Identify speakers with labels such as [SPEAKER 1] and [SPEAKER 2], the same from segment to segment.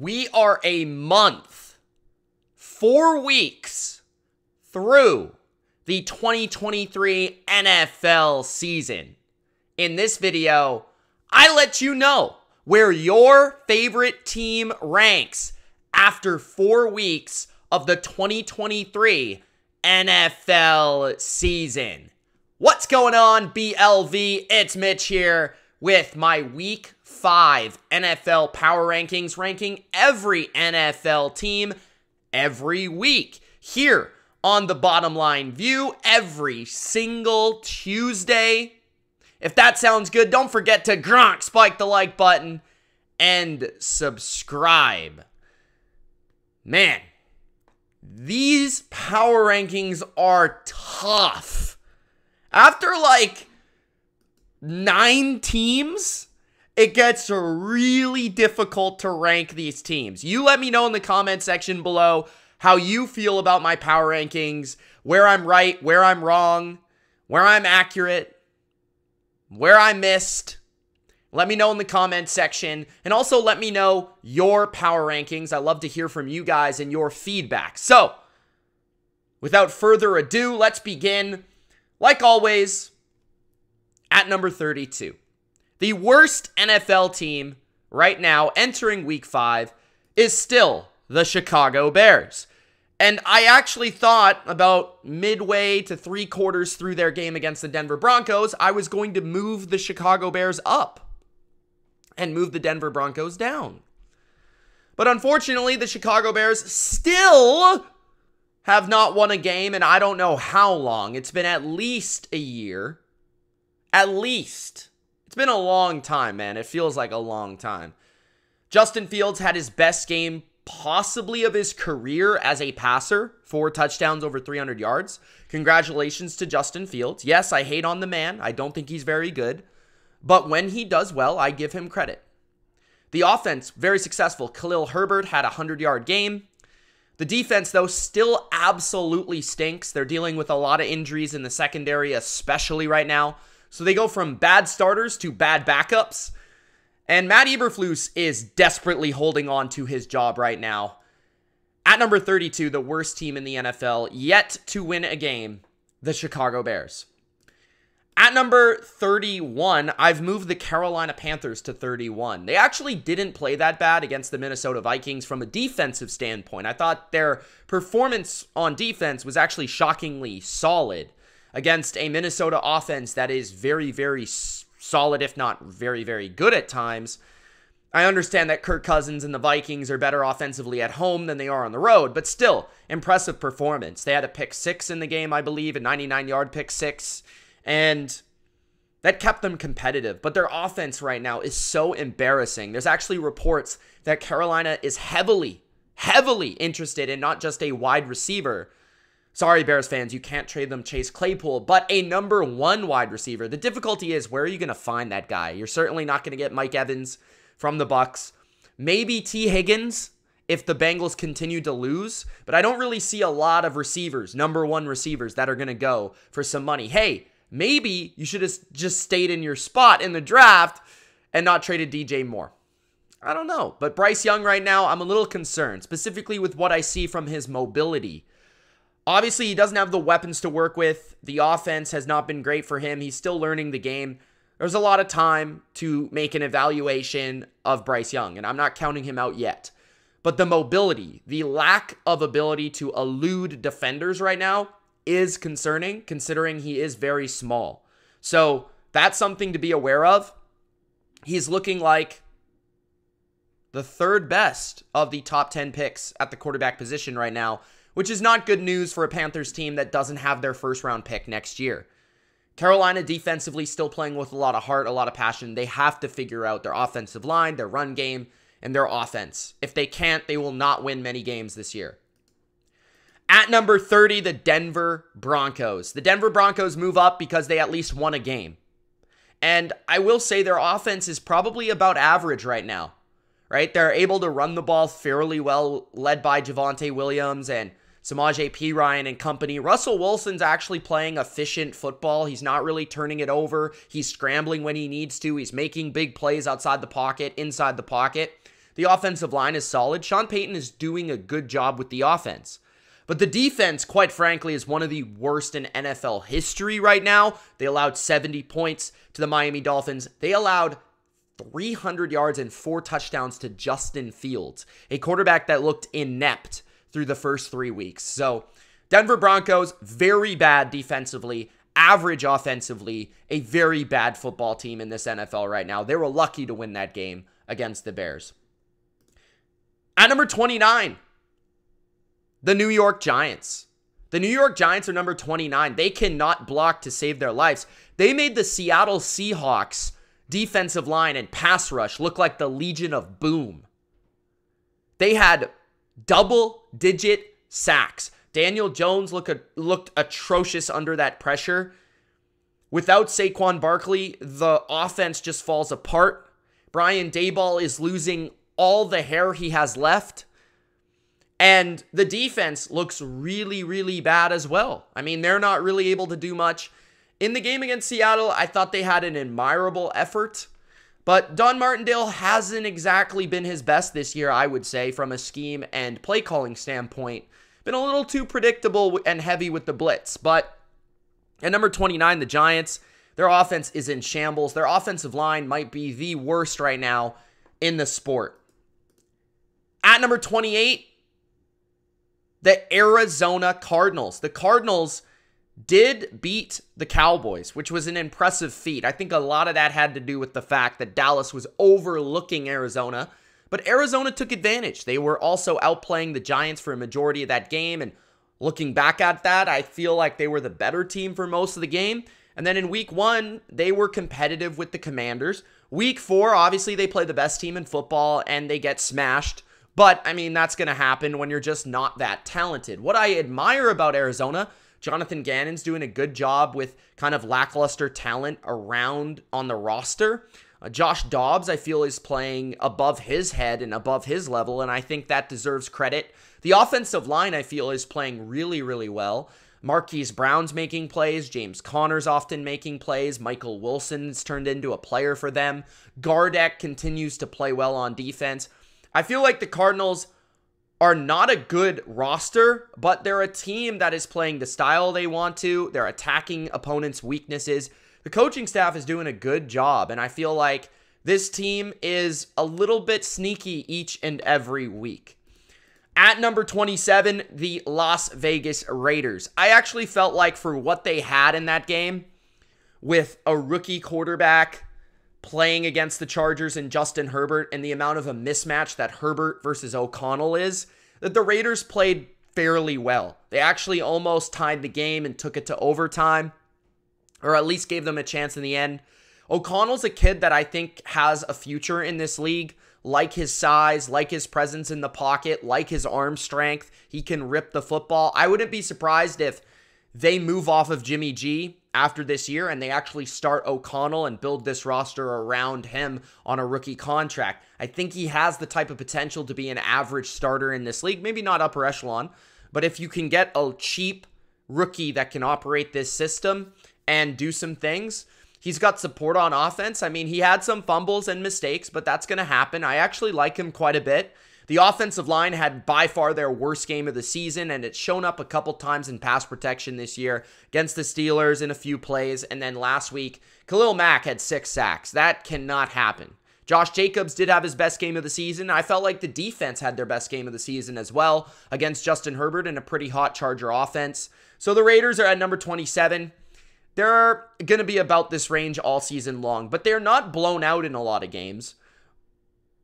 [SPEAKER 1] We are a month, 4 weeks through the 2023 NFL season. In this video, I let you know where your favorite team ranks after 4 weeks of the 2023 NFL season. What's going on, BLV? It's Mitch here with my Week 5 NFL Power Rankings, ranking every NFL team every week here on the Bottom Line View every single Tuesday. If that sounds good, don't forget to spike the like button and subscribe. Man, these power rankings are tough. After like 9 teams, it gets really difficult to rank these teams. You let me know in the comment section below how you feel about my power rankings, where I'm right, where I'm wrong, where I'm accurate, where I missed. Let me know in the comment section, and also let me know your power rankings. I love to hear from you guys and your feedback. So, without further ado, let's begin. Like always, at number 32. The worst NFL team right now entering Week 5 is still the Chicago Bears. And I actually thought about midway to 3/4 through their game against the Denver Broncos, I was going to move the Chicago Bears up and move the Denver Broncos down. But unfortunately, the Chicago Bears still have not won a game, and I don't know how long. It's been at least a year. At least. It's been a long time, man. It feels like a long time. Justin Fields had his best game possibly of his career as a passer. 4 touchdowns over 300 yards. Congratulations to Justin Fields. Yes, I hate on the man. I don't think he's very good. But when he does well, I give him credit. The offense, very successful. Khalil Herbert had a 100-yard game. The defense, though, still absolutely stinks. They're dealing with a lot of injuries in the secondary, especially right now. So they go from bad starters to bad backups. And Matt Eberflus is desperately holding on to his job right now. At number 32, the worst team in the NFL yet to win a game, the Chicago Bears. At number 31, I've moved the Carolina Panthers to 31. They actually didn't play that bad against the Minnesota Vikings from a defensive standpoint. I thought their performance on defense was actually shockingly solid against a Minnesota offense that is very, very solid, if not very, very good at times. I understand that Kirk Cousins and the Vikings are better offensively at home than they are on the road, but still, impressive performance. They had a pick 6 in the game, I believe, a 99-yard pick 6, and that kept them competitive. But their offense right now is so embarrassing. There's actually reports that Carolina is heavily interested in not just a wide receiver. Sorry, Bears fans, you can't trade them Chase Claypool, but a number 1 wide receiver. The difficulty is, where are you going to find that guy? You're certainly not going to get Mike Evans from the Bucs. Maybe T. Higgins if the Bengals continue to lose, but I don't really see a lot of receivers, number 1 receivers, that are going to go for some money. Hey, maybe you should have just stayed in your spot in the draft and not traded DJ Moore. I don't know, but Bryce Young right now, I'm a little concerned, specifically with what I see from his mobility. Obviously, he doesn't have the weapons to work with. The offense has not been great for him. He's still learning the game. There's a lot of time to make an evaluation of Bryce Young, and I'm not counting him out yet. But the mobility, the lack of ability to elude defenders right now is concerning, considering he is very small. So that's something to be aware of. He's looking like the 3rd best of the top 10 picks at the quarterback position right now, which is not good news for a Panthers team that doesn't have their 1st-round pick next year. Carolina defensively still playing with a lot of heart, a lot of passion. They have to figure out their offensive line, their run game, and their offense. If they can't, they will not win many games this year. At number 30, the Denver Broncos. The Denver Broncos move up because they at least won a game. And I will say their offense is probably about average right now. Right? They're able to run the ball fairly well, led by Javonte Williams and Samaje Perine and company. Russell Wilson's actually playing efficient football. He's not really turning it over. He's scrambling when he needs to. He's making big plays outside the pocket, inside the pocket. The offensive line is solid. Sean Payton is doing a good job with the offense. But the defense, quite frankly, is one of the worst in NFL history right now. They allowed 70 points to the Miami Dolphins. They allowed 300 yards and 4 touchdowns to Justin Fields, a quarterback that looked inept through the first 3 weeks. So, Denver Broncos, very bad defensively, average offensively, a very bad football team in this NFL right now. They were lucky to win that game against the Bears. At number 29, the New York Giants. The New York Giants are number 29. They cannot block to save their lives. They made the Seattle Seahawks defensive line and pass rush look like the Legion of Boom. They had double-digit sacks. Daniel Jones looked atrocious under that pressure. Without Saquon Barkley, the offense just falls apart. Brian Daboll is losing all the hair he has left. And the defense looks really, really bad as well. I mean, they're not really able to do much. In the game against Seattle, I thought they had an admirable effort. But Don Martindale hasn't exactly been his best this year, I would say, from a scheme and play calling standpoint. Been a little too predictable and heavy with the blitz. But at number 29, the Giants, their offense is in shambles. Their offensive line might be the worst right now in the sport. At number 28, the Arizona Cardinals. The Cardinals did beat the Cowboys, which was an impressive feat. I think a lot of that had to do with the fact that Dallas was overlooking Arizona, but Arizona took advantage. They were also outplaying the Giants for a majority of that game, and looking back at that, I feel like they were the better team for most of the game. And then in week 1, they were competitive with the Commanders. Week 4, obviously they play the best team in football and they get smashed. But, I mean, that's going to happen when you're just not that talented. What I admire about Arizona, Jonathan Gannon's doing a good job with kind of lackluster talent around on the roster. Josh Dobbs, I feel, is playing above his head and above his level, and I think that deserves credit. The offensive line, I feel, is playing really, really well. Marquise Brown's making plays. James Conner's often making plays. Michael Wilson's turned into a player for them. Gardeck continues to play well on defense. I feel like the Cardinals are not a good roster, but they're a team that is playing the style they want to. They're attacking opponents' weaknesses. The coaching staff is doing a good job, and I feel like this team is a little bit sneaky each and every week. At number 27, the Las Vegas Raiders. I actually felt like for what they had in that game, with a rookie quarterback playing against the Chargers and Justin Herbert, and the amount of a mismatch that Herbert versus O'Connell is, that the Raiders played fairly well. They actually almost tied the game and took it to overtime, or at least gave them a chance in the end. O'Connell's a kid that I think has a future in this league. Like his size, like his presence in the pocket, like his arm strength. He can rip the football. I wouldn't be surprised if they move off of Jimmy G after this year and they actually start O'Connell and build this roster around him on a rookie contract. I think he has the type of potential to be an average starter in this league. Maybe not upper echelon, but if you can get a cheap rookie that can operate this system and do some things, he's got support on offense. I mean, he had some fumbles and mistakes, but that's going to happen. I actually like him quite a bit. The offensive line had by far their worst game of the season, and it's shown up a couple times in pass protection this year against the Steelers in a few plays. And then last week, Khalil Mack had 6 sacks. That cannot happen. Josh Jacobs did have his best game of the season. I felt like the defense had their best game of the season as well against Justin Herbert in a pretty hot Charger offense. So the Raiders are at number 27. They're going to be about this range all season long, but they're not blown out in a lot of games.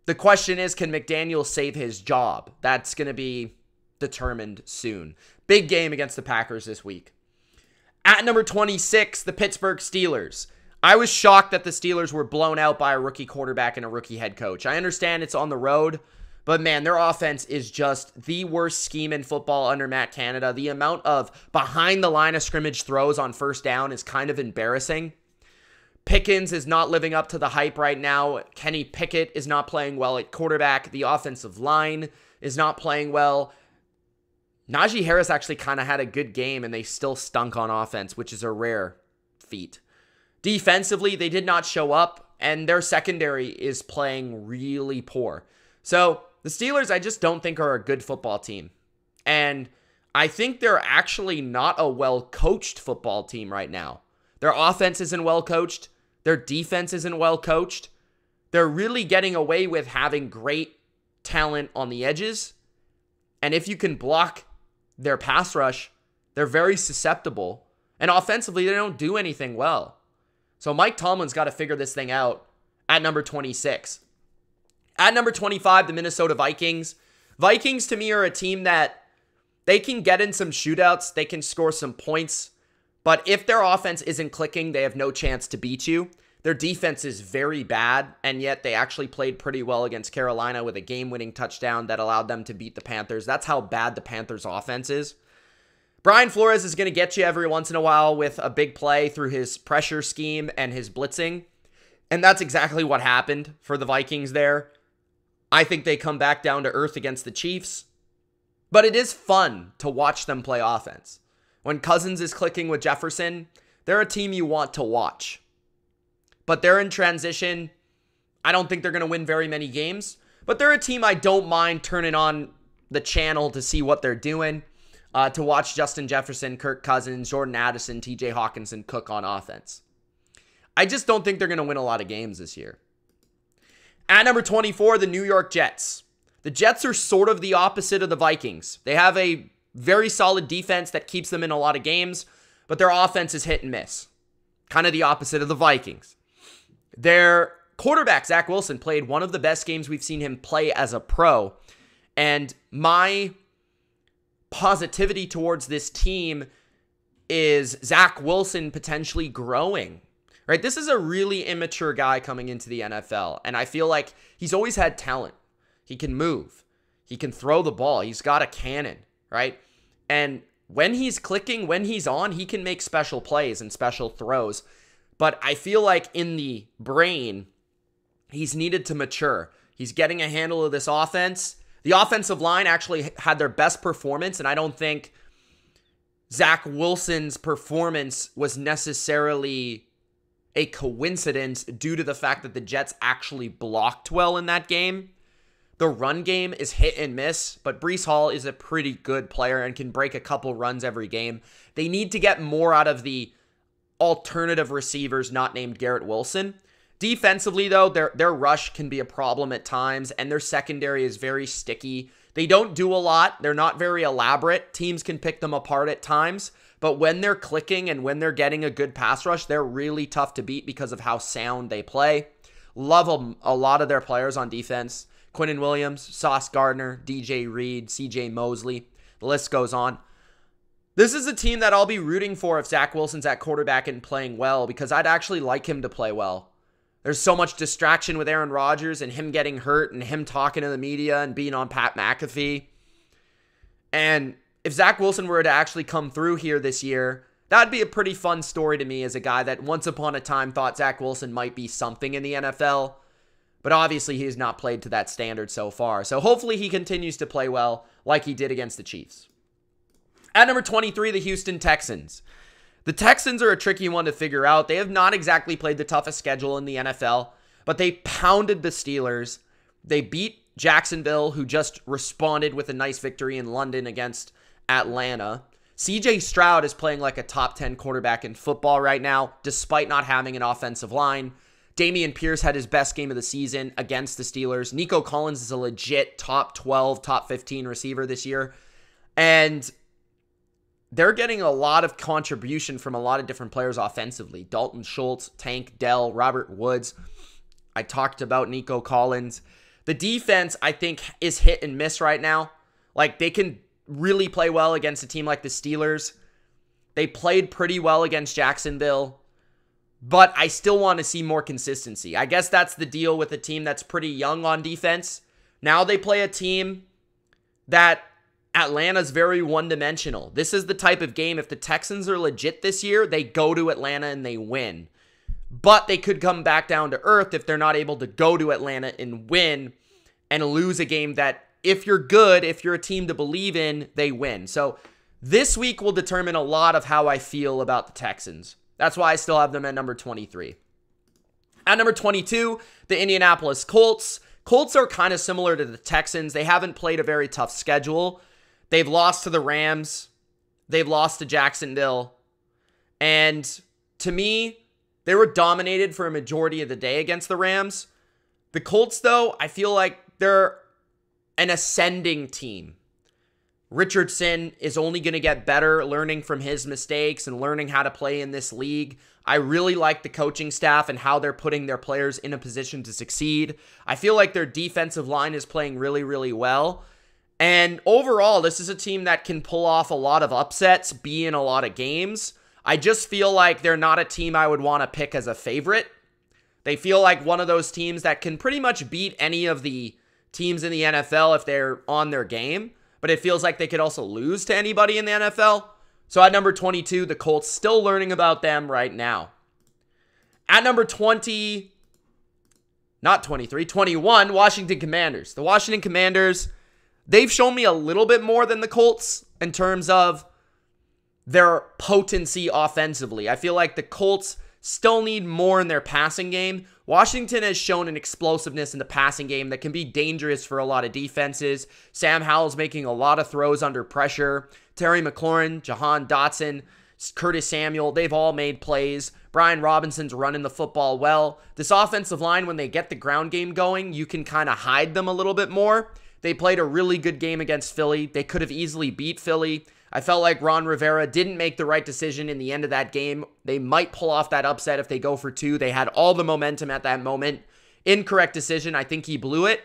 [SPEAKER 1] The question is, can McDaniel save his job? That's going to be determined soon. Big game against the Packers this week. At number 26, the Pittsburgh Steelers. I was shocked that the Steelers were blown out by a rookie quarterback and a rookie head coach. I understand it's on the road, but man, their offense is just the worst scheme in football under Matt Canada. The amount of behind the line of scrimmage throws on first down is kind of embarrassing. Pickens is not living up to the hype right now. Kenny Pickett is not playing well at quarterback. The offensive line is not playing well. Najee Harris actually kind of had a good game, and they still stunk on offense, which is a rare feat. Defensively, they did not show up, and their secondary is playing really poor. So the Steelers, I just don't think are a good football team. And I think they're actually not a well-coached football team right now. Their offense isn't well-coached. Their defense isn't well-coached. They're really getting away with having great talent on the edges. And if you can block their pass rush, they're very susceptible. And offensively, they don't do anything well. So Mike Tomlin's got to figure this thing out at number 26. At number 25, the Minnesota Vikings. Vikings, to me, are a team that they can get in some shootouts. They can score some points. But if their offense isn't clicking, they have no chance to beat you. Their defense is very bad, and yet they actually played pretty well against Carolina with a game-winning touchdown that allowed them to beat the Panthers. That's how bad the Panthers' offense is. Brian Flores is going to get you every once in a while with a big play through his pressure scheme and his blitzing. And that's exactly what happened for the Vikings there. I think they come back down to earth against the Chiefs. But it is fun to watch them play offense. When Cousins is clicking with Jefferson, they're a team you want to watch. But they're in transition. I don't think they're going to win very many games. But they're a team I don't mind turning on the channel to see what they're doing. To watch Justin Jefferson, Kirk Cousins, Jordan Addison, TJ Hawkinson cook on offense. I just don't think they're going to win a lot of games this year. At number 24, the New York Jets. The Jets are sort of the opposite of the Vikings. They have a very solid defense that keeps them in a lot of games, but their offense is hit and miss. Kind of the opposite of the Vikings. Their quarterback, Zach Wilson, played one of the best games we've seen him play as a pro. And my positivity towards this team is Zach Wilson potentially growing, right? This is a really immature guy coming into the NFL, and I feel like he's always had talent. He can move. He can throw the ball. He's got a cannon, right? And when he's clicking, when he's on, he can make special plays and special throws. But I feel like in the brain, he's needed to mature. He's getting a handle of this offense. The offensive line actually had their best performance, and I don't think Zach Wilson's performance was necessarily a coincidence due to the fact that the Jets actually blocked well in that game. The run game is hit and miss, but Breece Hall is a pretty good player and can break a couple runs every game. They need to get more out of the alternative receivers not named Garrett Wilson. Defensively, though, their rush can be a problem at times, and their secondary is very sticky. They don't do a lot. They're not very elaborate. Teams can pick them apart at times, but when they're clicking and when they're getting a good pass rush, they're really tough to beat because of how sound they play. Love a lot of their players on defense. Quinnen Williams, Sauce Gardner, DJ Reed, CJ Mosley. The list goes on. This is a team that I'll be rooting for if Zach Wilson's at quarterback and playing well, because I'd actually like him to play well. There's so much distraction with Aaron Rodgers and him getting hurt and him talking to the media and being on Pat McAfee. And if Zach Wilson were to actually come through here this year, that'd be a pretty fun story to me as a guy that once upon a time thought Zach Wilson might be something in the NFL. But obviously he has not played to that standard so far. So hopefully he continues to play well like he did against the Chiefs. At number 23, the Houston Texans. The Texans are a tricky one to figure out. They have not exactly played the toughest schedule in the NFL, but they pounded the Steelers. They beat Jacksonville, who just responded with a nice victory in London against Atlanta. CJ Stroud is playing like a top 10 quarterback in football right now, despite not having an offensive line. Dameon Pierce had his best game of the season against the Steelers. Nico Collins is a legit top 12, top 15 receiver this year. And they're getting a lot of contribution from a lot of different players offensively. Dalton Schultz, Tank Dell, Robert Woods. I talked about Nico Collins. The defense, I think, is hit and miss right now. Like, they can really play well against a team like the Steelers. They played pretty well against Jacksonville. But I still want to see more consistency. I guess that's the deal with a team that's pretty young on defense. Now they play a team that Atlanta's very one-dimensional. This is the type of game, if the Texans are legit this year, they go to Atlanta and they win. But they could come back down to earth if they're not able to go to Atlanta and win and lose a game that, if you're good, if you're a team to believe in, they win. So this week will determine a lot of how I feel about the Texans. That's why I still have them at number 23. At number 22, the Indianapolis Colts. Colts are kind of similar to the Texans. They haven't played a very tough schedule. They've lost to the Rams. They've lost to Jacksonville. And to me, they were dominated for a majority of the day against the Rams. The Colts, though, I feel like they're an ascending team. Richardson is only going to get better, learning from his mistakes and learning how to play in this league. I really like the coaching staff and how they're putting their players in a position to succeed. I feel like their defensive line is playing really, really well. And overall, this is a team that can pull off a lot of upsets, be in a lot of games. I just feel like they're not a team I would want to pick as a favorite. They feel like one of those teams that can pretty much beat any of the teams in the NFL if they're on their game. But it feels like they could also lose to anybody in the NFL. So at number 22, the Colts, still learning about them right now. At number 21, Washington Commanders. The Washington Commanders, they've shown me a little bit more than the Colts in terms of their potency offensively. I feel like the Colts still need more in their passing game. Washington has shown an explosiveness in the passing game that can be dangerous for a lot of defenses. Sam Howell's making a lot of throws under pressure. Terry McLaurin, Jahan Dotson, Curtis Samuel, they've all made plays. Brian Robinson's running the football well. This offensive line, when they get the ground game going, you can kind of hide them a little bit more. They played a really good game against Philly. They could have easily beat Philly. I felt like Ron Rivera didn't make the right decision in the end of that game. They might pull off that upset if they go for 2. They had all the momentum at that moment. Incorrect decision. I think he blew it.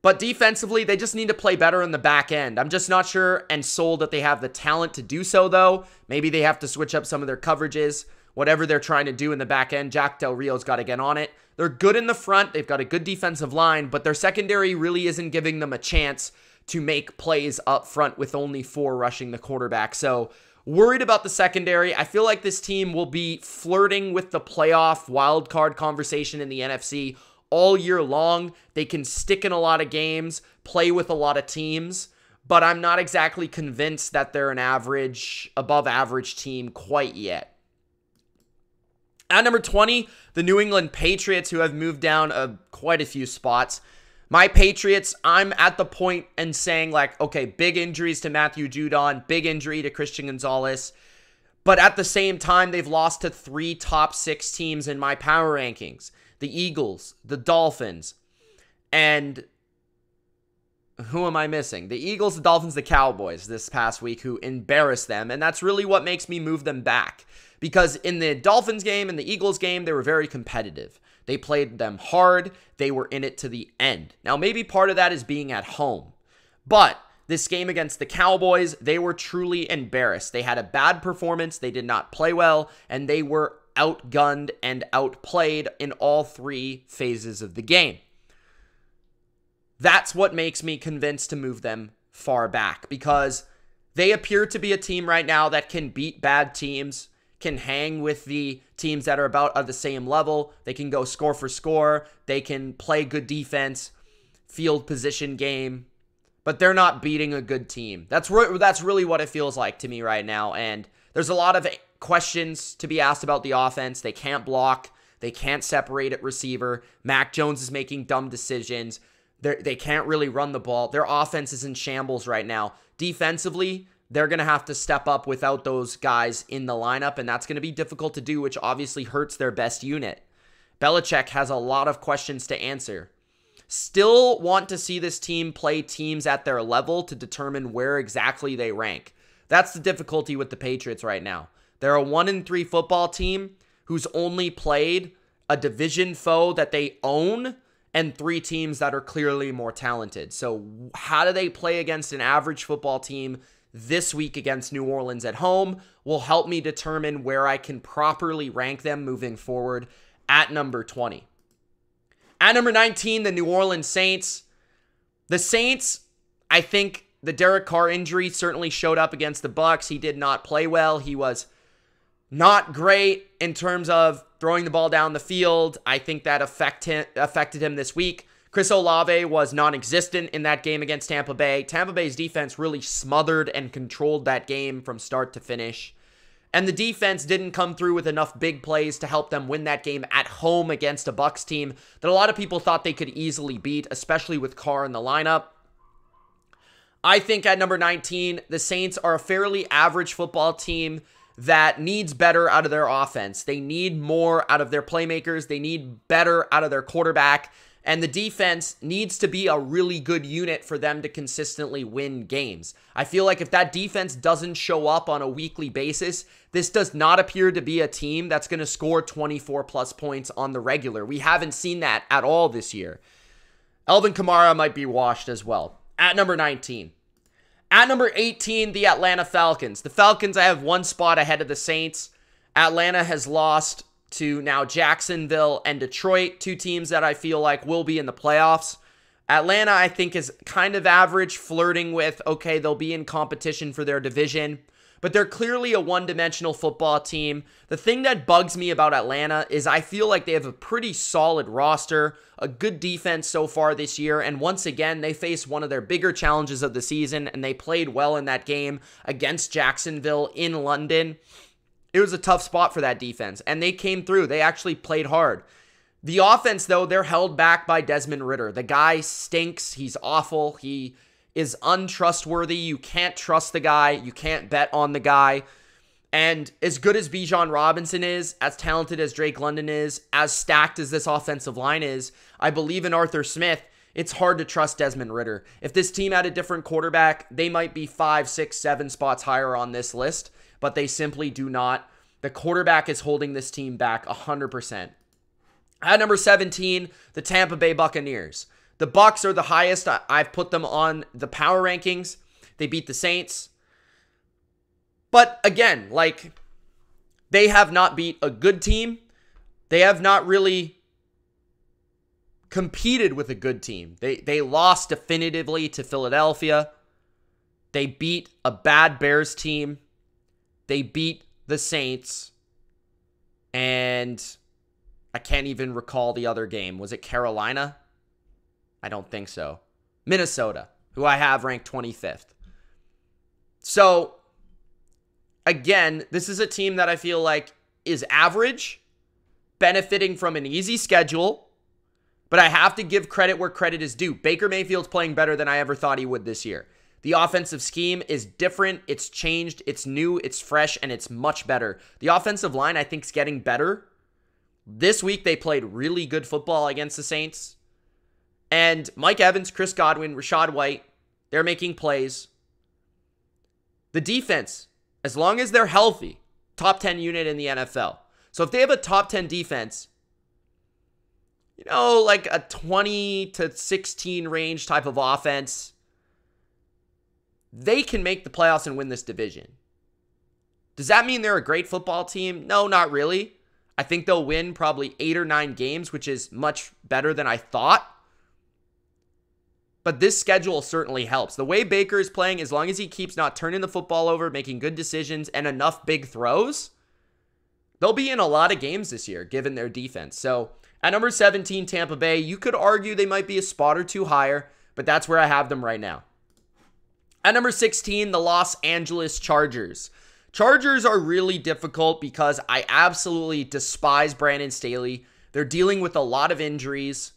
[SPEAKER 1] But defensively, they just need to play better in the back end. I'm just not sure and sold that they have the talent to do so, though. Maybe they have to switch up some of their coverages. Whatever they're trying to do in the back end, Jack Del Rio's got to get on it. They're good in the front. They've got a good defensive line, but their secondary really isn't giving them a chance to make plays up front with only 4 rushing the quarterback. So worried about the secondary. I feel like this team will be flirting with the playoff wildcard conversation in the NFC all year long. They can stick in a lot of games, play with a lot of teams, but I'm not exactly convinced that they're an above average team quite yet. At number 20, the New England Patriots, who have moved down quite a few spots. My Patriots, I'm at the point and saying like, okay, big injuries to Matthew Judon, big injury to Christian Gonzalez. But at the same time, they've lost to 3 top 6 teams in my power rankings. The Eagles, the Dolphins, and who am I missing? The Eagles, the Dolphins, the Cowboys this past week, who embarrassed them. And that's really what makes me move them back. Because in the Dolphins game and the Eagles game, they were very competitive. They played them hard. They were in it to the end. Now, maybe part of that is being at home. But this game against the Cowboys, they were truly embarrassed. They had a bad performance. They did not play well. And they were outgunned and outplayed in all 3 phases of the game. That's what makes me convinced to move them far back. Because they appear to be a team right now that can beat bad teams, can hang with the teams that are about at the same level. They can go score for score. They can play good defense, field position game, but they're not beating a good team. That's really what it feels like to me right now. And there's a lot of questions to be asked about the offense. They can't block. They can't separate at receiver. Mac Jones is making dumb decisions. They can't really run the ball. Their offense is in shambles right now. Defensively, they're going to have to step up without those guys in the lineup, and that's going to be difficult to do, which obviously hurts their best unit. Belichick has a lot of questions to answer. Still want to see this team play teams at their level to determine where exactly they rank. That's the difficulty with the Patriots right now. They're a 1-3 football team who's only played a division foe that they own and 3 teams that are clearly more talented. So how do they play against an average football team this week against New Orleans at home will help me determine where I can properly rank them moving forward at number 20. At number 19, the New Orleans Saints. The Saints, I think the Derek Carr injury certainly showed up against the Bucs. He did not play well. He was not great in terms of throwing the ball down the field. I think that affected him this week. Chris Olave was non-existent in that game against Tampa Bay. Tampa Bay's defense really smothered and controlled that game from start to finish. And the defense didn't come through with enough big plays to help them win that game at home against a Bucs team that a lot of people thought they could easily beat, especially with Carr in the lineup. I think at number 19, the Saints are a fairly average football team that needs better out of their offense. They need more out of their playmakers. They need better out of their quarterback. And the defense needs to be a really good unit for them to consistently win games. I feel like if that defense doesn't show up on a weekly basis, this does not appear to be a team that's going to score 24 plus points on the regular. We haven't seen that at all this year. Alvin Kamara might be washed as well. At number 19. At number 18, the Atlanta Falcons. The Falcons, I have one spot ahead of the Saints. Atlanta has lost to now Jacksonville and Detroit, two teams that I feel like will be in the playoffs. Atlanta, I think, is kind of average, flirting with, okay, they'll be in competition for their division, but they're clearly a one-dimensional football team. The thing that bugs me about Atlanta is I feel like they have a pretty solid roster, a good defense so far this year, and once again, they face one of their bigger challenges of the season, and they played well in that game against Jacksonville in London. It was a tough spot for that defense, and they came through. They actually played hard. The offense, though, they're held back by Desmond Ridder. The guy stinks. He's awful. He is untrustworthy. You can't trust the guy. You can't bet on the guy. And as good as Bijan Robinson is, as talented as Drake London is, as stacked as this offensive line is, I believe in Arthur Smith. It's hard to trust Desmond Ridder. If this team had a different quarterback, they might be 5, 6, 7 spots higher on this list, but they simply do not. The quarterback is holding this team back 100%. At number 17, the Tampa Bay Buccaneers. The Bucs are the highest. I've put them on the power rankings. They beat the Saints. But again, like, they have not beat a good team. They have not really competed with a good team. They lost definitively to Philadelphia. They beat a bad Bears team. They beat the Saints. And I can't even recall the other game. Was it Carolina? I don't think so. Minnesota, who I have ranked 25th. So, again, this is a team that I feel like is average, benefiting from an easy schedule, but I have to give credit where credit is due. Baker Mayfield's playing better than I ever thought he would this year. The offensive scheme is different, it's changed, it's new, it's fresh, and it's much better. The offensive line, I think, is getting better. This week, they played really good football against the Saints. And Mike Evans, Chris Godwin, Rachaad White, they're making plays. The defense, as long as they're healthy, top 10 unit in the NFL. So if they have a top 10 defense, you know, like a 20 to 16 range type of offense, they can make the playoffs and win this division. Does that mean they're a great football team? No, not really. I think they'll win probably 8 or 9 games, which is much better than I thought. But this schedule certainly helps. The way Baker is playing, as long as he keeps not turning the football over, making good decisions, and enough big throws, they'll be in a lot of games this year, given their defense. So, at number 17, Tampa Bay, you could argue they might be a spot or two higher, but that's where I have them right now. At number 16, the Los Angeles Chargers. Chargers are really difficult because I absolutely despise Brandon Staley. They're dealing with a lot of injuries.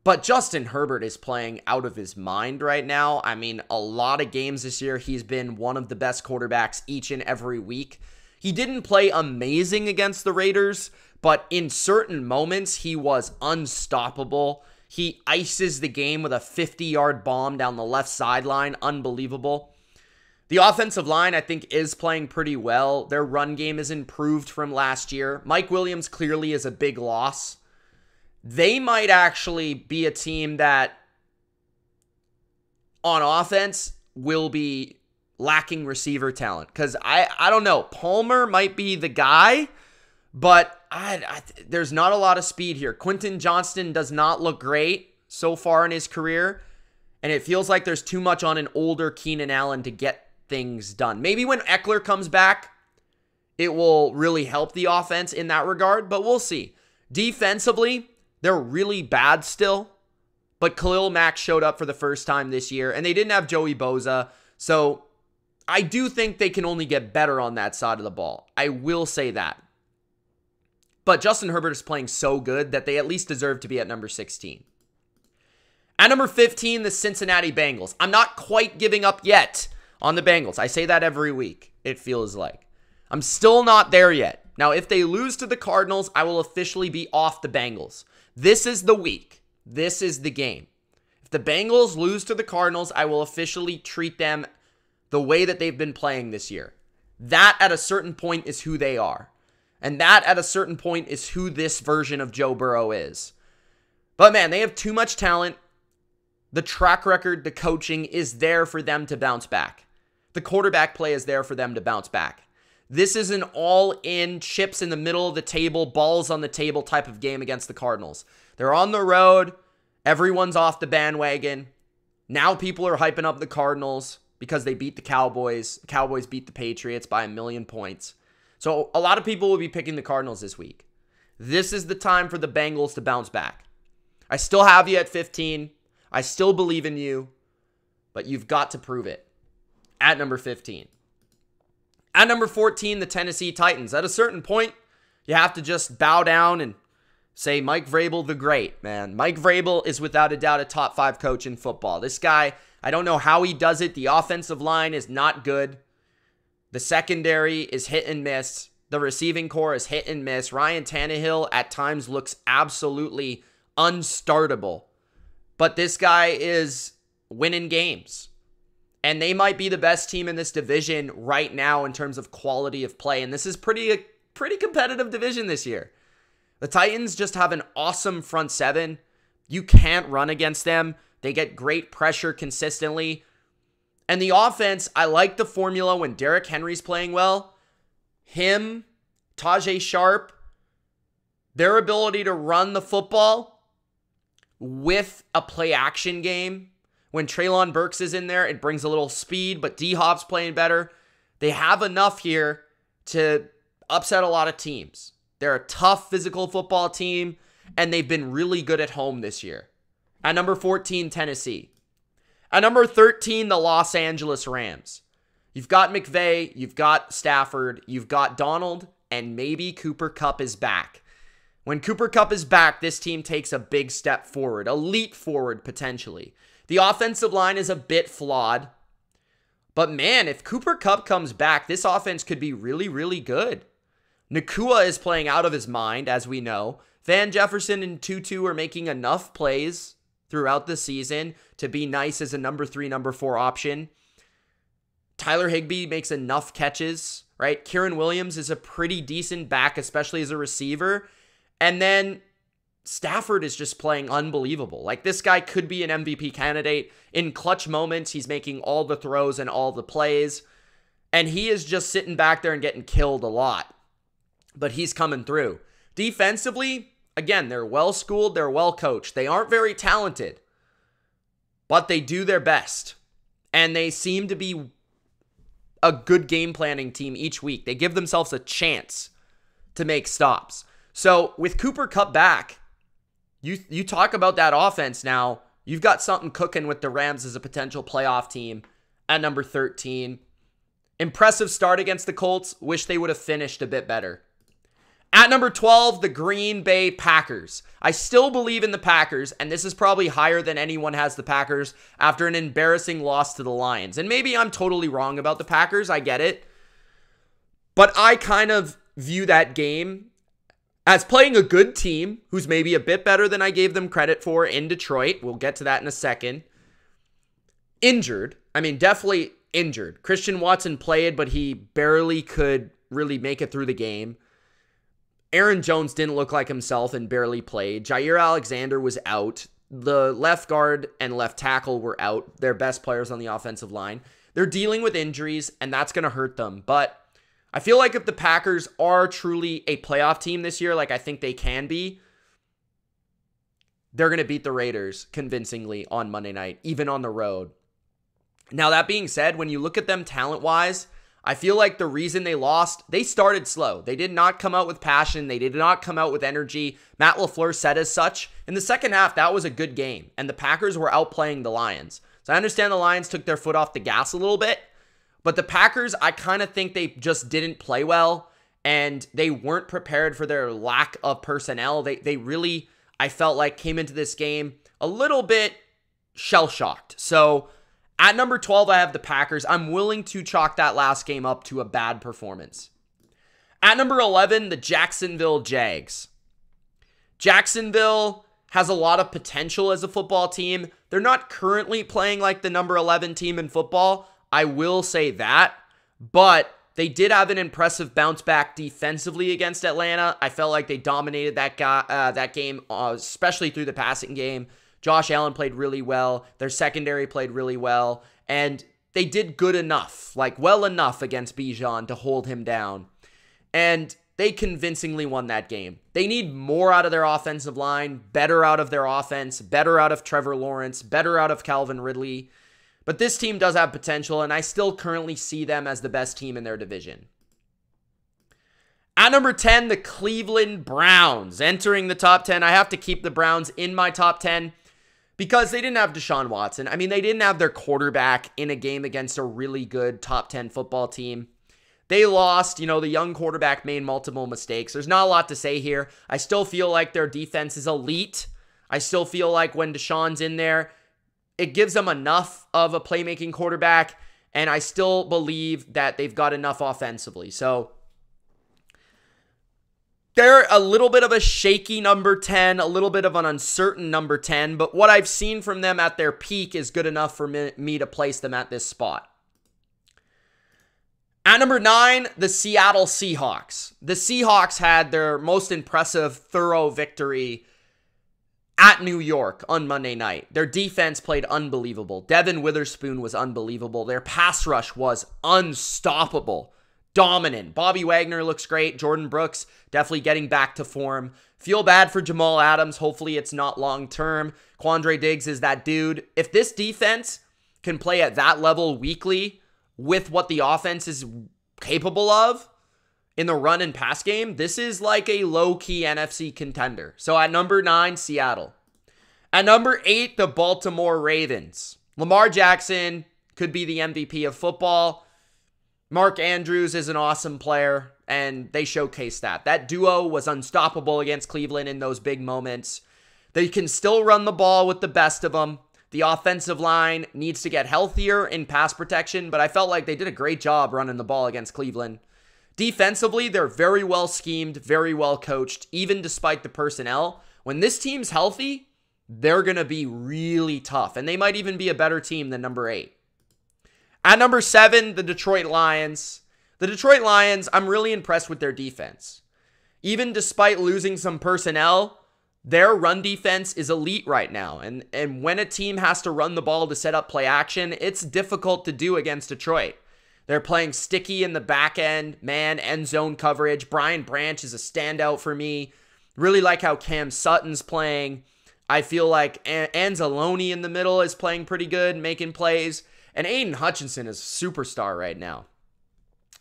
[SPEAKER 1] But Justin Herbert is playing out of his mind right now. I mean, a lot of games this year, he's been one of the best quarterbacks each and every week. He didn't play amazing against the Raiders, but in certain moments, he was unstoppable. He ices the game with a 50-yard bomb down the left sideline. Unbelievable. The offensive line, I think, is playing pretty well. Their run game is improved from last year. Mike Williams clearly is a big loss. They might actually be a team that, on offense, will be lacking receiver talent. Because I don't know. Palmer might be the guy, but there's not a lot of speed here. Quentin Johnston does not look great so far in his career. And it feels like there's too much on an older Keenan Allen to get things done. Maybe when Eckler comes back, it will really help the offense in that regard. But we'll see. Defensively, they're really bad still, but Khalil Mack showed up for the first time this year, and they didn't have Joey Bosa, so I do think they can only get better on that side of the ball. I will say that. But Justin Herbert is playing so good that they at least deserve to be at number 16. At number 15, the Cincinnati Bengals. I'm not quite giving up yet on the Bengals. I say that every week, it feels like. I'm still not there yet. Now, if they lose to the Cardinals, I will officially be off the Bengals. This is the week. This is the game. If the Bengals lose to the Cardinals, I will officially treat them the way that they've been playing this year. That, at a certain point, is who they are. And that, at a certain point, is who this version of Joe Burrow is. But, man, they have too much talent. The track record, the coaching is there for them to bounce back. The quarterback play is there for them to bounce back. This is an all-in, chips in the middle of the table, balls on the table type of game against the Cardinals. They're on the road. Everyone's off the bandwagon. Now people are hyping up the Cardinals because they beat the Cowboys. The Cowboys beat the Patriots by 1,000,000 points. So a lot of people will be picking the Cardinals this week. This is the time for the Bengals to bounce back. I still have you at 15. I still believe in you, but you've got to prove it. At number 15. At number 14, the Tennessee Titans. At a certain point, you have to just bow down and say Mike Vrabel the Great, man. Mike Vrabel is without a doubt a top 5 coach in football. This guy, I don't know how he does it. The offensive line is not good. The secondary is hit and miss. The receiving core is hit and miss. Ryan Tannehill at times looks absolutely unstartable. But this guy is winning games. And they might be the best team in this division right now in terms of quality of play. And this is a pretty competitive division this year. The Titans just have an awesome front seven. You can't run against them. They get great pressure consistently. And the offense, I like the formula when Derrick Henry's playing well. Him, Tajay Sharp, their ability to run the football with a play action game. When Treylon Burks is in there, it brings a little speed, but D-Hop's playing better. They have enough here to upset a lot of teams. They're a tough physical football team, and they've been really good at home this year. At number 14, Tennessee. At number 13, the Los Angeles Rams. You've got McVay, you've got Stafford, you've got Donald, and maybe Cooper Kupp is back. When Cooper Kupp is back, this team takes a big step forward, a leap forward potentially. The offensive line is a bit flawed, but man, if Cooper Kupp comes back, this offense could be really, really good. Nakua is playing out of his mind, as we know. Van Jefferson and Tutu are making enough plays throughout the season to be nice as a number 3, number 4 option. Tyler Higbee makes enough catches, right? Kieran Williams is a pretty decent back, especially as a receiver. And then Stafford is just playing unbelievable. Like, this guy could be an MVP candidate. In clutch moments, he's making all the throws and all the plays. And he is just sitting back there and getting killed a lot. But he's coming through. Defensively, again, they're well-schooled, they're well-coached. They aren't very talented, but they do their best. And they seem to be a good game planning team each week. They give themselves a chance to make stops. So with Cooper Kupp back, you talk about that offense now. You've got something cooking with the Rams as a potential playoff team at number 13. Impressive start against the Colts. Wish they would have finished a bit better. At number 12, the Green Bay Packers. I still believe in the Packers, and this is probably higher than anyone has the Packers after an embarrassing loss to the Lions. And maybe I'm totally wrong about the Packers. I get it. But I kind of view that game as playing a good team who's maybe a bit better than I gave them credit for in Detroit. We'll get to that in a second. Injured. I mean, definitely injured. Christian Watson played, but he barely could really make it through the game. Aaron Jones didn't look like himself and barely played. Jair Alexander was out. The left guard and left tackle were out. Their best players on the offensive line. They're dealing with injuries, and that's going to hurt them. But I feel like if the Packers are truly a playoff team this year, like I think they can be, they're going to beat the Raiders convincingly on Monday night, even on the road. Now, that being said, when you look at them talent-wise, I feel like the reason they lost, they started slow. They did not come out with passion. They did not come out with energy. Matt LaFleur said as such. In the second half, that was a good game, and the Packers were outplaying the Lions. So I understand the Lions took their foot off the gas a little bit, But the Packers, I kind of think they just didn't play well, and they weren't prepared for their lack of personnel. They really, I felt like, came into this game a little bit shell-shocked. So at number 12, I have the Packers. I'm willing to chalk that last game up to a bad performance. At number 11, the Jacksonville Jags. Jacksonville has a lot of potential as a football team. They're not currently playing like the number 11 team in football. I will say that. But they did have an impressive bounce back defensively against Atlanta. I felt like they dominated that game, especially through the passing game. Josh Allen played really well. Their secondary played really well. And they did good enough, like well enough against Bijan to hold him down. And they convincingly won that game. They need more out of their offensive line, better out of their offense, better out of Trevor Lawrence, better out of Calvin Ridley. But this team does have potential, and I still currently see them as the best team in their division. At number 10, the Cleveland Browns. Entering the top 10, I have to keep the Browns in my top 10 because they didn't have Deshaun Watson. I mean, they didn't have their quarterback in a game against a really good top 10 football team. They lost, the young quarterback made multiple mistakes. There's not a lot to say here. I still feel like their defense is elite. I still feel like when Deshaun's in there, it gives them enough of a playmaking quarterback, and I still believe that they've got enough offensively. So they're a little bit of a shaky number 10, a little bit of an uncertain number 10, but what I've seen from them at their peak is good enough for me to place them at this spot. At number 9, the Seattle Seahawks. The Seahawks had their most impressive, thorough victory at New York on Monday night. Their defense played unbelievable. Devin Witherspoon was unbelievable. Their pass rush was unstoppable, dominant. Bobby Wagner looks great. Jordan Brooks definitely getting back to form. Feel bad for Jamal Adams. Hopefully it's not long-term. Quandre Diggs is that dude. If this defense can play at that level weekly with what the offense is capable of in the run and pass game, this is like a low-key NFC contender. So at number 9, Seattle. At number 8, the Baltimore Ravens. Lamar Jackson could be the MVP of football. Mark Andrews is an awesome player, and they showcased that. That duo was unstoppable against Cleveland in those big moments. They can still run the ball with the best of them. The offensive line needs to get healthier in pass protection, but I felt like they did a great job running the ball against Cleveland. Defensively, they're very well schemed, very well coached, even despite the personnel. When this team's healthy, they're going to be really tough, and they might even be a better team than number 8. At number 7, the Detroit Lions. The Detroit Lions, I'm really impressed with their defense. Even despite losing some personnel, their run defense is elite right now. And when a team has to run the ball to set up play action, it's difficult to do against Detroit. They're playing sticky in the back end, man, end zone coverage. Brian Branch is a standout for me. Really like how Cam Sutton's playing. I feel like Anzalone in the middle is playing pretty good, making plays. And Aiden Hutchinson is a superstar right now.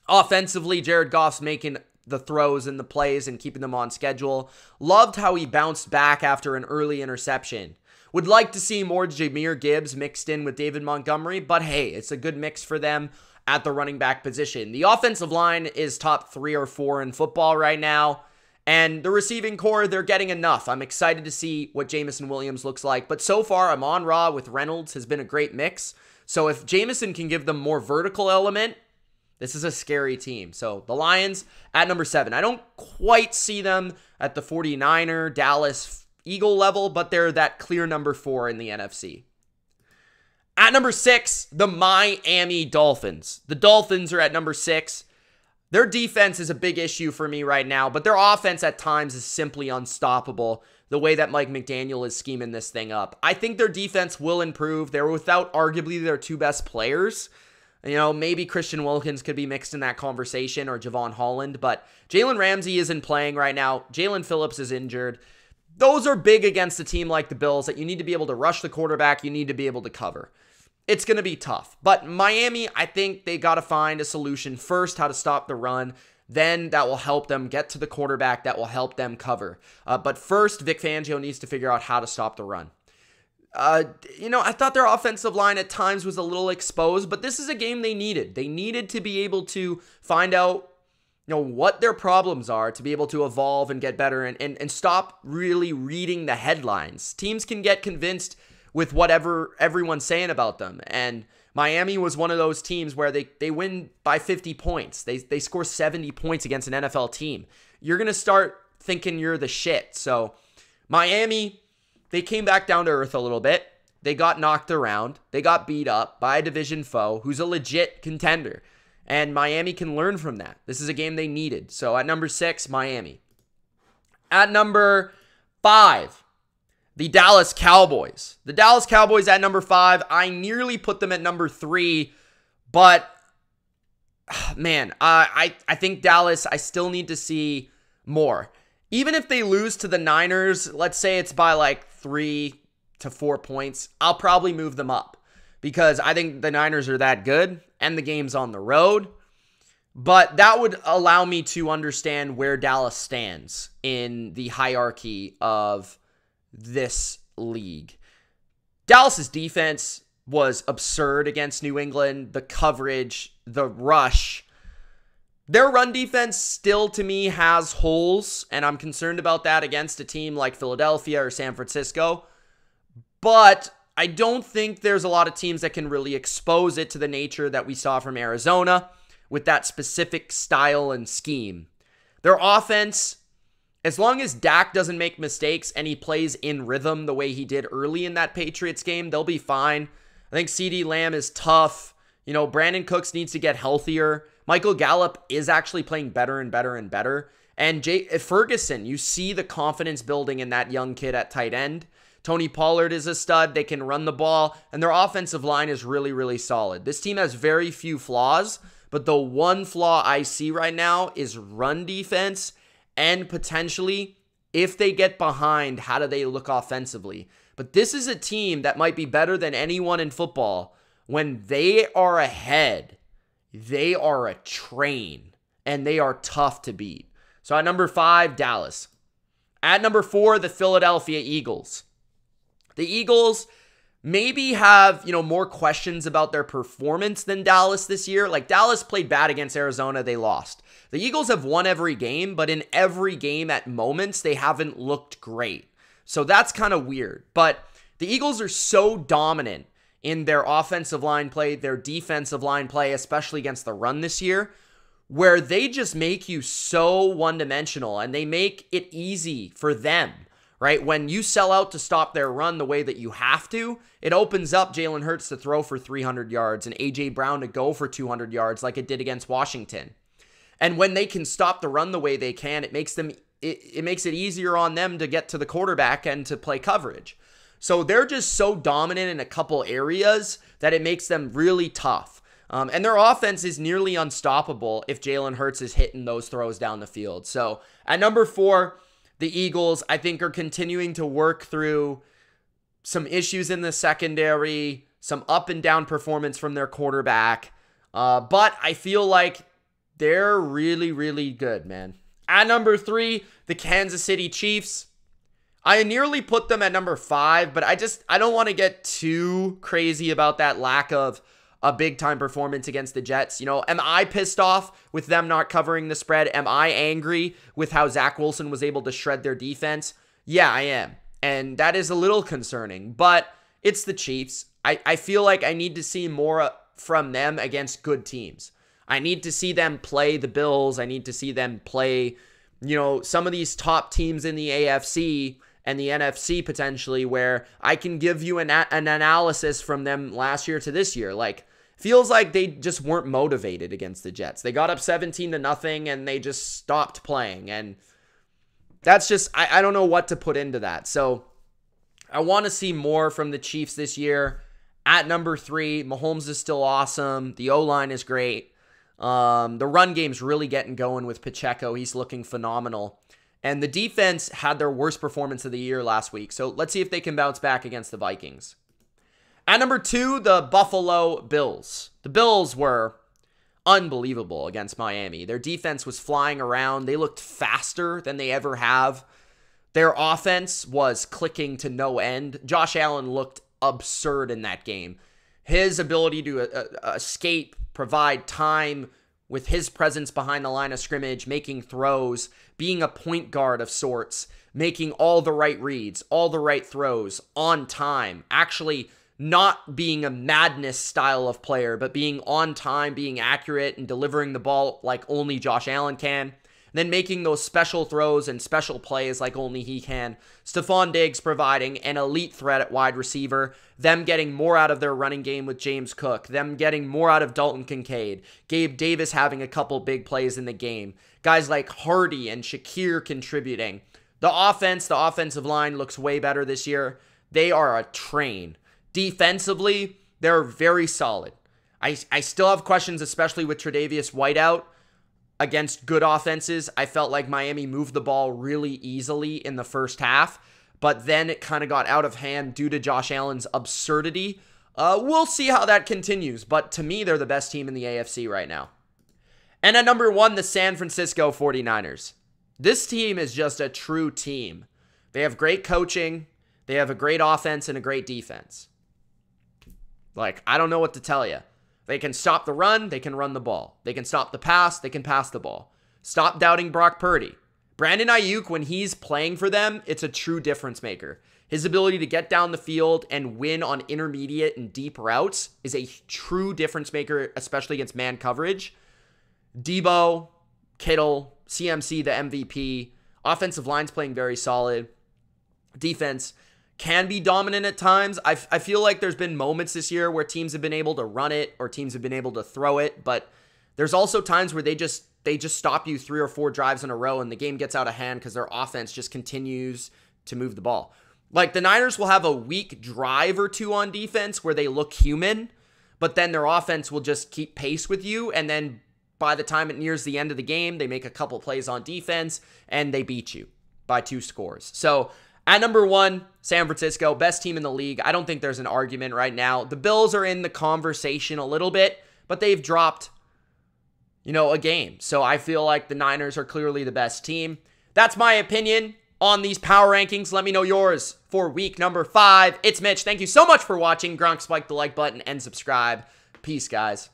[SPEAKER 1] Offensively, Jared Goff's making the throws and the plays and keeping them on schedule. Loved how he bounced back after an early interception. Would like to see more Jahmyr Gibbs mixed in with David Montgomery, but hey, it's a good mix for them at the running back position. The offensive line is top 3 or 4 in football right now, and the receiving core, they're getting enough. I'm excited to see what Jameson Williams looks like, but so far, Amon-Ra with Reynolds has been a great mix. So if Jameson can give them more vertical element, this is a scary team. So the Lions at number 7. I don't quite see them at the 49er, Dallas, Eagle level, but they're that clear number 4 in the NFC. At number 6, the Miami Dolphins. The Dolphins are at number 6. Their defense is a big issue for me right now, but their offense at times is simply unstoppable, the way that Mike McDaniel is scheming this thing up. I think their defense will improve. They're without arguably their 2 best players. Maybe Christian Wilkins could be mixed in that conversation, or Javon Holland, but Jalen Ramsey isn't playing right now. Jalen Phillips is injured. Those are big against a team like the Bills that you need to be able to rush the quarterback. You need to be able to cover. It's going to be tough. But Miami, I think they got to find a solution first, how to stop the run. Then that will help them get to the quarterback. That will help them cover. But first, Vic Fangio needs to figure out how to stop the run. I thought their offensive line at times was a little exposed, but this is a game they needed. They needed to be able to find out, what their problems are to be able to evolve and get better and stop really reading the headlines. Teams can get convinced with whatever everyone's saying about them. And Miami was one of those teams where they win by 50 points. They score 70 points against an NFL team. You're going to start thinking you're the shit. So Miami, they came back down to earth a little bit. They got knocked around. They got beat up by a division foe who's a legit contender. And Miami can learn from that. This is a game they needed. So at number 6, Miami. At number 5, the Dallas Cowboys. The Dallas Cowboys at number 5. I nearly put them at number 3, but man, I think Dallas, I still need to see more. Even if they lose to the Niners, let's say it's by like 3 to 4 points, I'll probably move them up because I think the Niners are that good and the game's on the road. But that would allow me to understand where Dallas stands in the hierarchy of this league. Dallas's defense was absurd against New England. The coverage, the rush. Their run defense still, to me, has holes, and I'm concerned about that against a team like Philadelphia or San Francisco. But I don't think there's a lot of teams that can really expose it to the nature that we saw from Arizona with that specific style and scheme. Their offense, as long as Dak doesn't make mistakes and he plays in rhythm the way he did early in that Patriots game, they'll be fine. I think CeeDee Lamb is tough. Brandon Cooks needs to get healthier. Michael Gallup is actually playing better and better and better. And Ferguson, you see the confidence building in that young kid at tight end. Tony Pollard is a stud. They can run the ball. And their offensive line is really, really solid. This team has very few flaws. But the one flaw I see right now is run defense. And potentially, if they get behind, how do they look offensively? But this is a team that might be better than anyone in football. When they are ahead, they are a train. And they are tough to beat. So at number 5, Dallas. At number 4, the Philadelphia Eagles. The Eagles maybe have, more questions about their performance than Dallas this year. Like, Dallas played bad against Arizona. They lost. The Eagles have won every game, but in every game at moments, they haven't looked great. So that's kind of weird. But the Eagles are so dominant in their offensive line play, their defensive line play, especially against the run this year, where they just make you so one-dimensional and they make it easy for them. Right? When you sell out to stop their run the way that you have to, it opens up Jalen Hurts to throw for 300 yards and A.J. Brown to go for 200 yards like it did against Washington. And when they can stop the run the way they can, it makes it easier on them to get to the quarterback and to play coverage. So they're just so dominant in a couple areas that it makes them really tough. And their offense is nearly unstoppable if Jalen Hurts is hitting those throws down the field. So at number 4, the Eagles, I think, are continuing to work through some issues in the secondary, some up and down performance from their quarterback. But I feel like they're really, really good, man. At number 3, the Kansas City Chiefs. I nearly put them at number 5, but I don't want to get too crazy about that lack of a big-time performance against the Jets. Am I pissed off with them not covering the spread? Am I angry with how Zach Wilson was able to shred their defense? Yeah, I am. And that is a little concerning, but it's the Chiefs. I feel like I need to see more from them against good teams. I need to see them play the Bills. I need to see them play, some of these top teams in the AFC and the NFC potentially, where I can give you an analysis from them last year to this year. Like, feels like they just weren't motivated against the Jets. They got up 17-0 and they just stopped playing. And that's just, I don't know what to put into that. So I want to see more from the Chiefs this year. At number 3, Mahomes is still awesome. The O-line is great. The run game's really getting going with Pacheco. He's looking phenomenal. And the defense had their worst performance of the year last week. So let's see if they can bounce back against the Vikings. At number 2, the Buffalo Bills. The Bills were unbelievable against Miami. Their defense was flying around. They looked faster than they ever have. Their offense was clicking to no end. Josh Allen looked absurd in that game. His ability to escape, provide time with his presence behind the line of scrimmage, making throws, being a point guard of sorts, making all the right reads, all the right throws on time, actually not being a madness style of player, but being on time, being accurate, and delivering the ball like only Josh Allen can. Then making those special throws and special plays like only he can. Stephon Diggs providing an elite threat at wide receiver. Them getting more out of their running game with James Cook. Them getting more out of Dalton Kincaid. Gabe Davis having a couple big plays in the game. Guys like Hardy and Shakir contributing. The offensive line looks way better this year. They are a train. Defensively, they're very solid. I still have questions, especially with Tre'Davious White out. Against good offenses, I felt like Miami moved the ball really easily in the first half, but then it kind of got out of hand due to Josh Allen's absurdity. We'll see how that continues, but to me, they're the best team in the AFC right now. And at number 1, the San Francisco 49ers. This team is just a true team. They have great coaching, they have a great offense and a great defense. Like, I don't know what to tell you. They can stop the run, they can run the ball. They can stop the pass, they can pass the ball. Stop doubting Brock Purdy. Brandon Ayuk, when he's playing for them, it's a true difference maker. His ability to get down the field and win on intermediate and deep routes is a true difference maker, especially against man coverage. Debo, Kittle, CMC, the MVP. Offensive line's playing very solid. Defense can be dominant at times. I feel like there's been moments this year where teams have been able to run it or teams have been able to throw it, but there's also times where they just stop you 3 or 4 drives in a row and the game gets out of hand because their offense just continues to move the ball. Like, the Niners will have a weak drive or two on defense where they look human, but then their offense will just keep pace with you, and then by the time it nears the end of the game, they make a couple plays on defense and they beat you by 2 scores. So at number 1, San Francisco, best team in the league. I don't think there's an argument right now. The Bills are in the conversation a little bit, but they've dropped, a game. So I feel like the Niners are clearly the best team. That's my opinion on these power rankings. Let me know yours for week number 5. It's Mitch. Thank you so much for watching. Gronk, spike the like button and subscribe. Peace, guys.